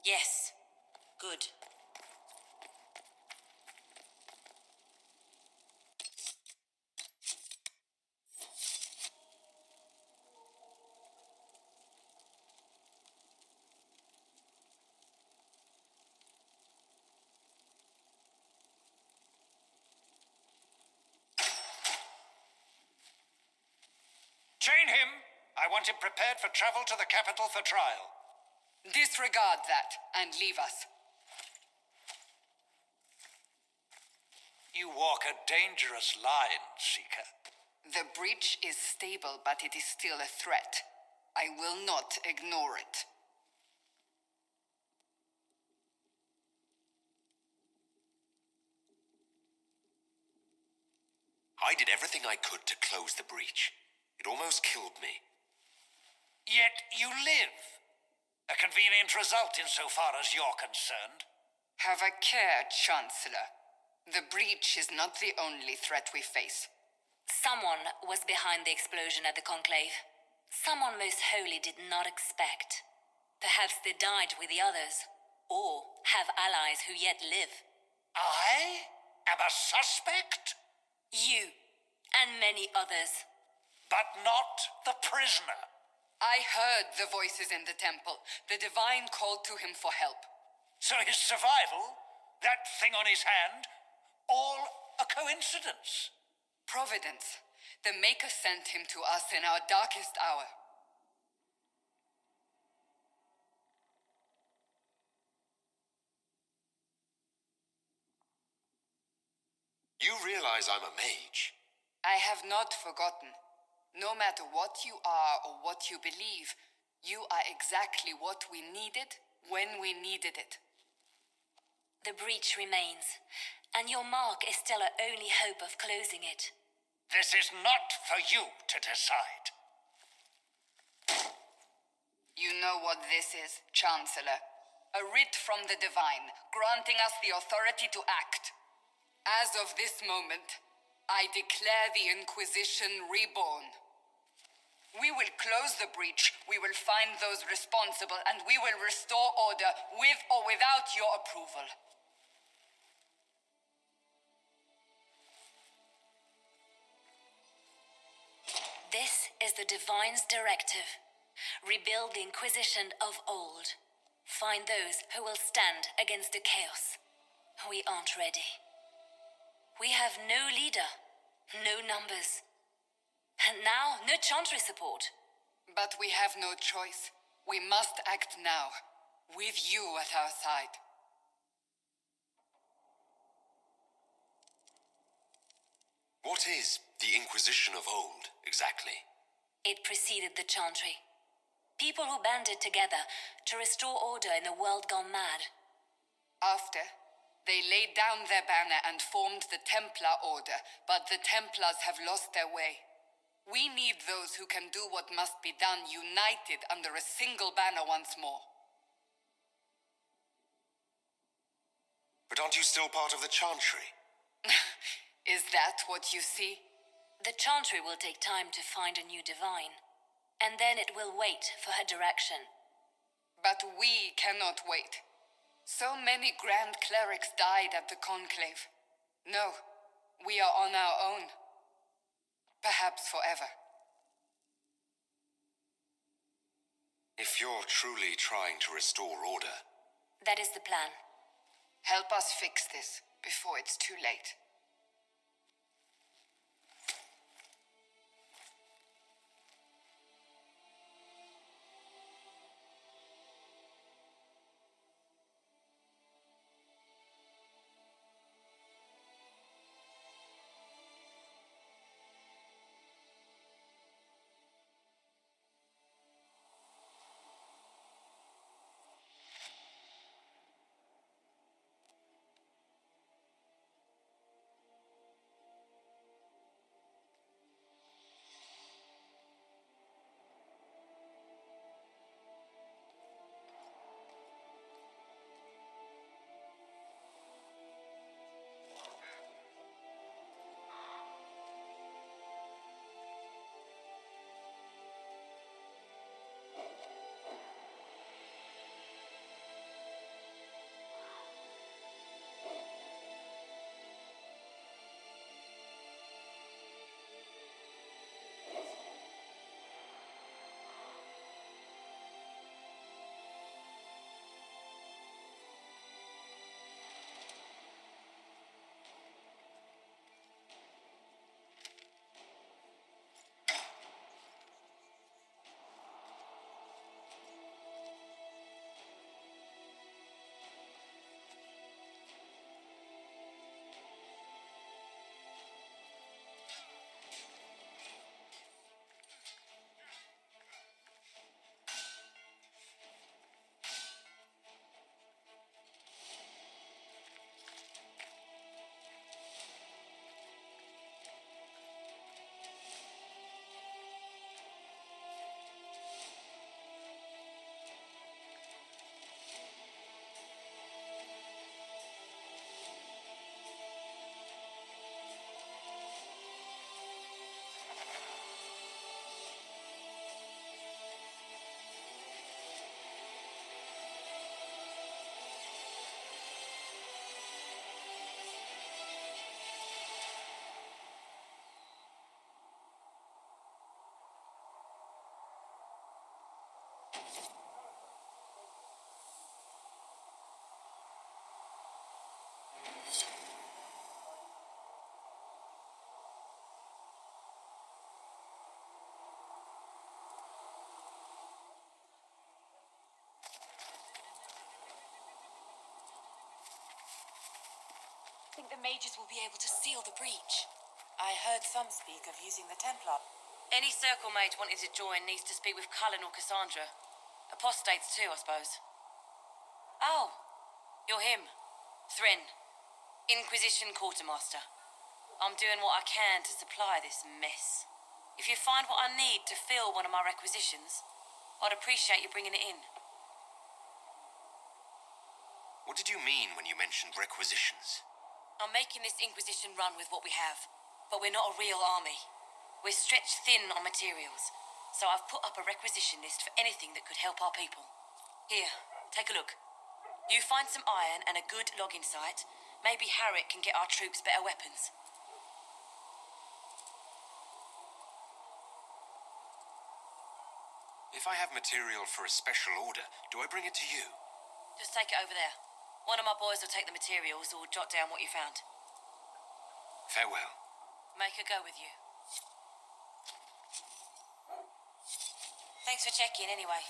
Yes. Good. Chain him. I want him prepared for travel to the capital for trial. Disregard that and leave us. You walk a dangerous line, Seeker. The breach is stable, but it is still a threat. I will not ignore it. I did everything I could to close the breach. It almost killed me. Yet you live. A convenient result insofar as you're concerned. Have a care, Chancellor. The breach is not the only threat we face. Someone was behind the explosion at the Conclave. Someone most holy did not expect. Perhaps they died with the others, or have allies who yet live. I am a suspect? You, and many others. But not the prisoner. I heard the voices in the temple. The Divine called to him for help. So his survival, that thing on his hand, all a coincidence. Providence. The Maker sent him to us in our darkest hour. You realize I'm a mage. I have not forgotten. No matter what you are or what you believe, you are exactly what we needed when we needed it. The breach remains, and your mark is still our only hope of closing it. This is not for you to decide. You know what this is, Chancellor. A writ from the Divine, granting us the authority to act. As of this moment, I declare the Inquisition reborn. We will close the breach, we will find those responsible, and we will restore order with or without your approval. This is the Divine's directive. Rebuild the Inquisition of old. Find those who will stand against the chaos. We aren't ready. We have no leader, no numbers. And now, no chantry support. But we have no choice. We must act now, with you at our side. What is the Inquisition of old, exactly? It preceded the chantry. People who banded together to restore order in a world gone mad. After, they laid down their banner and formed the Templar Order, but the Templars have lost their way. We need those who can do what must be done, united under a single banner once more. But aren't you still part of the Chantry? Is that what you see? The chantry will take time to find a new divine, and then it will wait for her direction. But we cannot wait. So many Grand Clerics died at the Conclave. No, we are on our own. Perhaps forever. If you're truly trying to restore order... That is the plan. Help us fix this before it's too late. Think the mages will be able to seal the breach. I heard some speak of using the Templar. Any circle mage wanting to join needs to speak with Cullen or Cassandra. Apostates too, I suppose. Oh, you're him. Thrin. Inquisition Quartermaster. I'm doing what I can to supply this mess. If you find what I need to fill one of my requisitions, I'd appreciate you bringing it in. What did you mean when you mentioned requisitions? I'm making this Inquisition run with what we have, but we're not a real army. We're stretched thin on materials, so I've put up a requisition list for anything that could help our people. Here, take a look. You find some iron and a good logging site, maybe Harriet can get our troops better weapons. If I have material for a special order, do I bring it to you? Just take it over there. One of my boys will take the materials or jot down what you found. Farewell. Make her go with you. Thanks for checking anyway.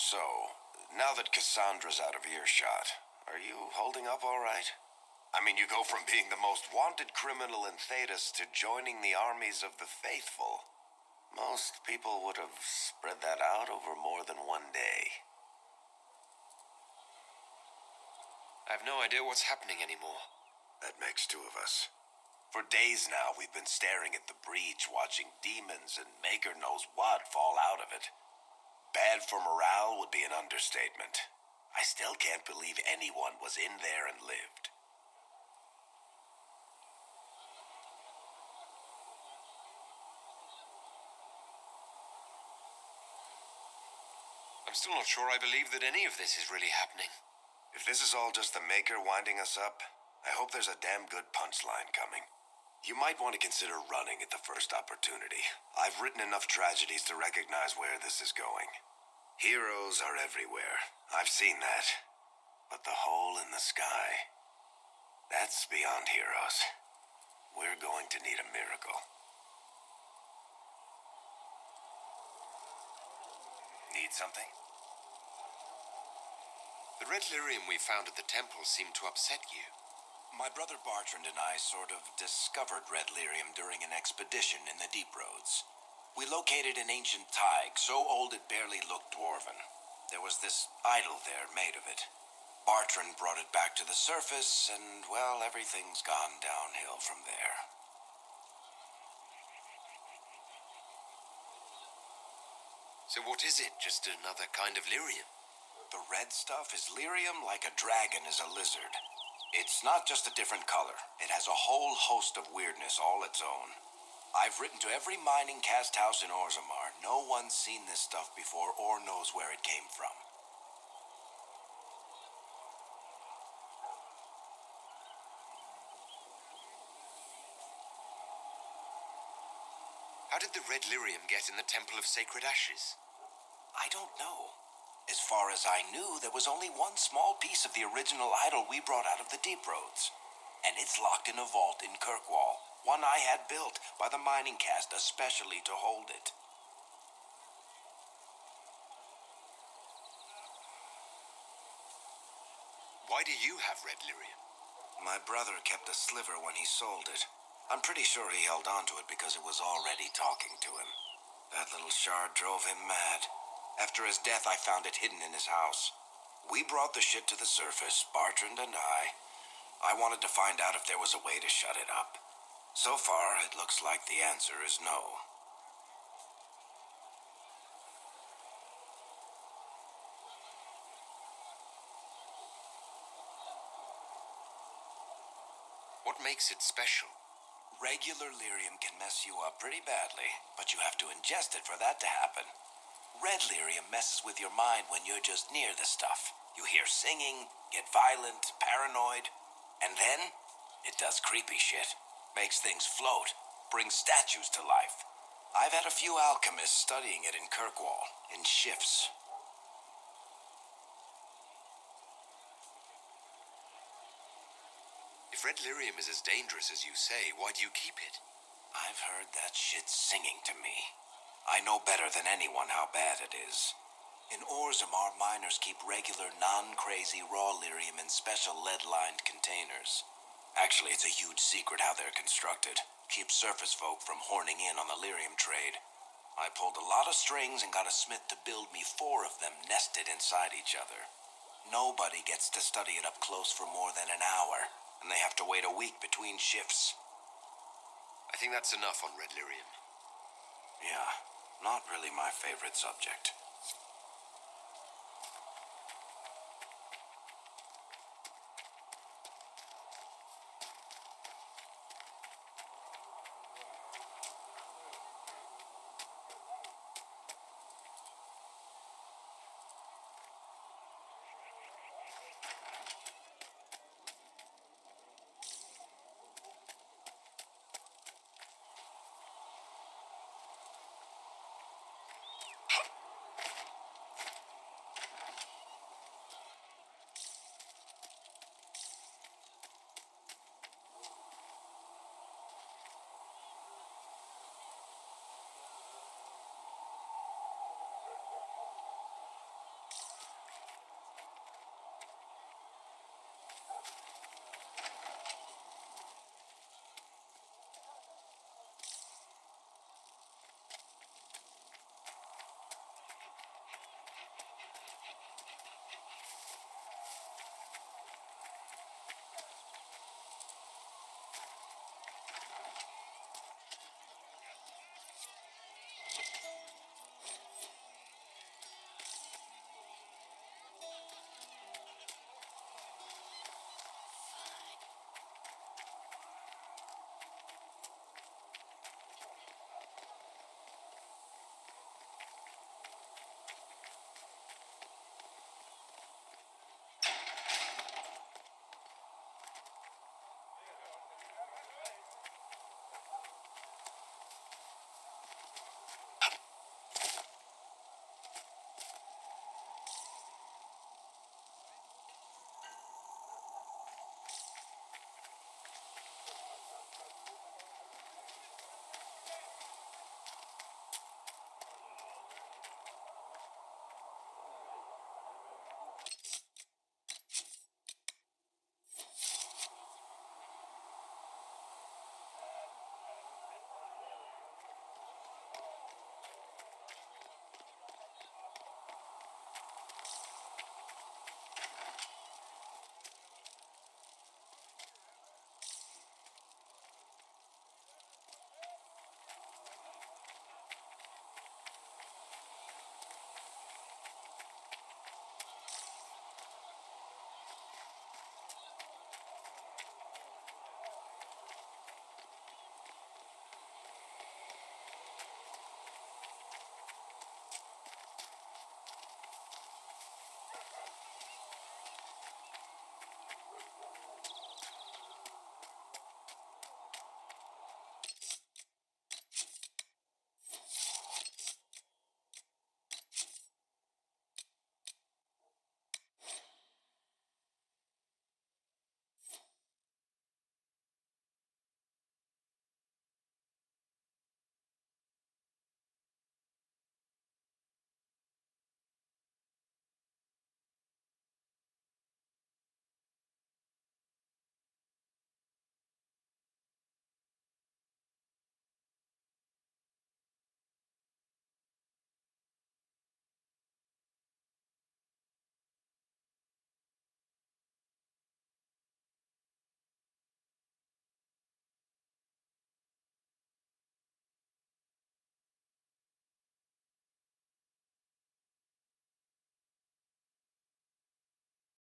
So, now that Cassandra's out of earshot, are you holding up all right? I mean, you go from being the most wanted criminal in Thedas to joining the armies of the faithful. Most people would have spread that out over more than one day. I have no idea what's happening anymore. That makes two of us. For days now, we've been staring at the breach, watching demons and maker knows what fall out of it. Bad for morale would be an understatement. I still can't believe anyone was in there and lived. I'm still not sure I believe that any of this is really happening. If this is all just the Maker winding us up, I hope there's a damn good punchline coming. You might want to consider running at the first opportunity. I've written enough tragedies to recognize where this is going. Heroes are everywhere. I've seen that. But the hole in the sky, that's beyond heroes. We're going to need a miracle. Need something? The red lyrium we found at the temple seemed to upset you. My brother Bartrand and I sort of discovered red lyrium during an expedition in the deep roads. We located an ancient thaig, so old it barely looked dwarven. There was this idol there made of it. Bartrand brought it back to the surface, and, well, everything's gone downhill from there. So what is it? Just another kind of lyrium? The red stuff is lyrium like a dragon is a lizard. It's not just a different color. It has a whole host of weirdness all its own. I've written to every mining cast house in Orzammar. No one's seen this stuff before or knows where it came from. How did the red lyrium get in the Temple of Sacred Ashes? I don't know. As far as I knew, there was only one small piece of the original idol we brought out of the deep roads. And it's locked in a vault in Kirkwall. One I had built by the mining cast especially to hold it. Why do you have red lyrium? My brother kept a sliver when he sold it. I'm pretty sure he held on to it because it was already talking to him. That little shard drove him mad. After his death, I found it hidden in his house. We brought the shit to the surface, Bartrand and I. I wanted to find out if there was a way to shut it up. So far, it looks like the answer is no. What makes it special? Regular lyrium can mess you up pretty badly, but you have to ingest it for that to happen. Red lyrium messes with your mind when you're just near the stuff. You hear singing, get violent, paranoid, and then it does creepy shit. Makes things float, brings statues to life. I've had a few alchemists studying it in Kirkwall, in shifts. If red lyrium is as dangerous as you say, why do you keep it? I've heard that shit singing to me. I know better than anyone how bad it is. In Orzammar, miners keep regular, non-crazy raw lyrium in special lead-lined containers. Actually, it's a huge secret how they're constructed. Keeps surface folk from horning in on the lyrium trade. I pulled a lot of strings and got a smith to build me 4 of them nested inside each other. Nobody gets to study it up close for more than an hour, and they have to wait a week between shifts. I think that's enough on red lyrium. Yeah, not really my favorite subject.